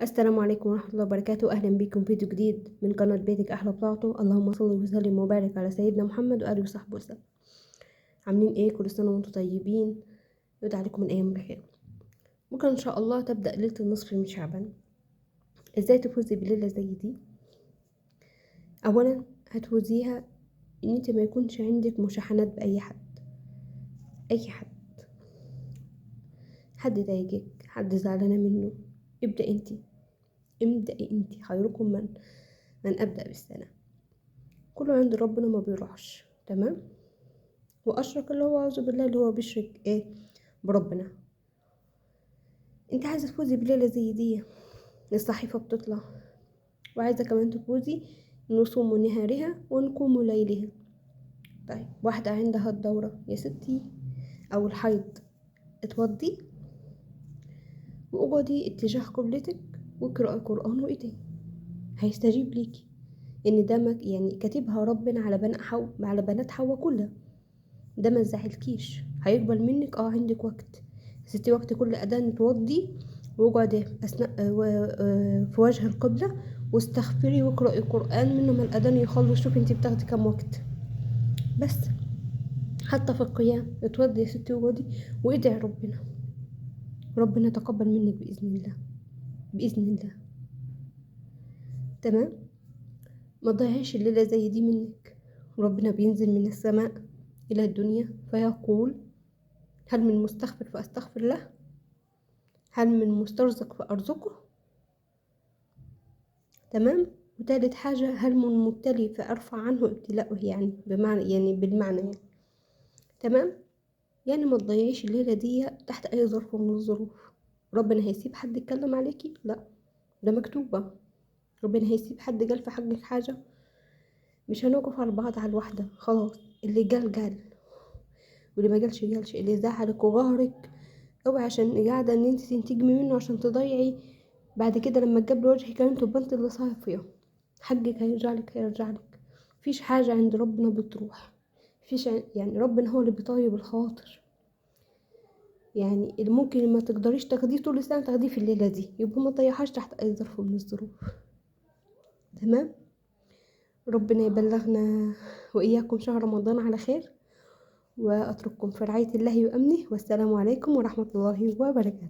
السلام عليكم ورحمة الله وبركاته. أهلا بكم في فيديو جديد من قناة بيتك أحلى بطاعته. اللهم صل وسلم وبارك على سيدنا محمد وآله وصحبه وسلم. عاملين ايه؟ كل سنة وانتم طيبين، يدعى عليكم من أيام بخير. بكرة إن شاء الله تبدأ ليلة النصف من شعبان. ازاي تفوزي بليلة زي دي؟ أولا هتفوزيها إن انت ما يكونش عندك مشاحنات بأي حد. أي حد ضايقك، حد زعلانة منه، ابدأي انت خيركم من أبدأ بالسنة. كله عند ربنا ما بيروحش، تمام؟ واشرك اللي هو اعوذ بالله اللي هو بيشرك ايه بربنا. انت عايزه تفوزي بليله زي دي، الصحيفه بتطلع، وعايزه كمان تفوزي نصوم نهارها ونقوم ليلها. طيب واحده عندها الدوره يا ستي او الحيض، اتوضي واقعدي اتجاه قبلتك واقرأي القرآن وايدي، هيستجيب ليكي. ان ده يعني كاتبها ربنا على بنات حواء كلها. ده ما تزعلكيش، هيقبل منك. عندك وقت ستي، وقت كل اذان توضي واقعدي اثناء في وجه القبلة واستغفري واقرأي القرآن منه ما الاذان يخلص. شوفي انتي بتاخدي كام وقت بس. حتى في القيام اتوضي يا ستي واقعدي وادعي ربنا يتقبل منك بإذن الله، بإذن الله. تمام؟ ما تضيعيش الليلة زي دي منك. ربنا بينزل من السماء إلى الدنيا فيقول: هل من مستغفر فأستغفر له؟ هل من مسترزق فأرزقه؟ تمام. وتالت حاجة: هل من مبتلي فأرفع عنه ابتلاءه، يعني بالمعنى يعني. تمام. يعني ما تضيعيش الليلة دي تحت أي ظرف من الظروف. ربنا هيسيب حد يتكلم عليكي؟ لا، ده مكتوبة. ربنا هيسيب حد قال في حقك حاجة؟ مش هنوقف على بعض على الواحدة. خلاص، اللي قال واللي ما قالش. اللي زعلك وغهرك اوعي عشان قاعدة ان انت تنتجمي منه عشان تضيعي بعد كده لما تقابل وجهك انت وبنت اللي صافية. حقك هيرجعلك. مفيش حاجة عند ربنا بتروح. يعني ربنا هو اللي بيطيب الخواطر. يعني اللي ممكن ما تقدريش تاخديه طول السنة تاخديه في الليلة دي، يبقى ما تضيعهاش تحت اي ظرف من الظروف. تمام. ربنا يبلغنا واياكم شهر رمضان على خير، واترككم في رعاية الله وامنه، والسلام عليكم ورحمة الله وبركاته.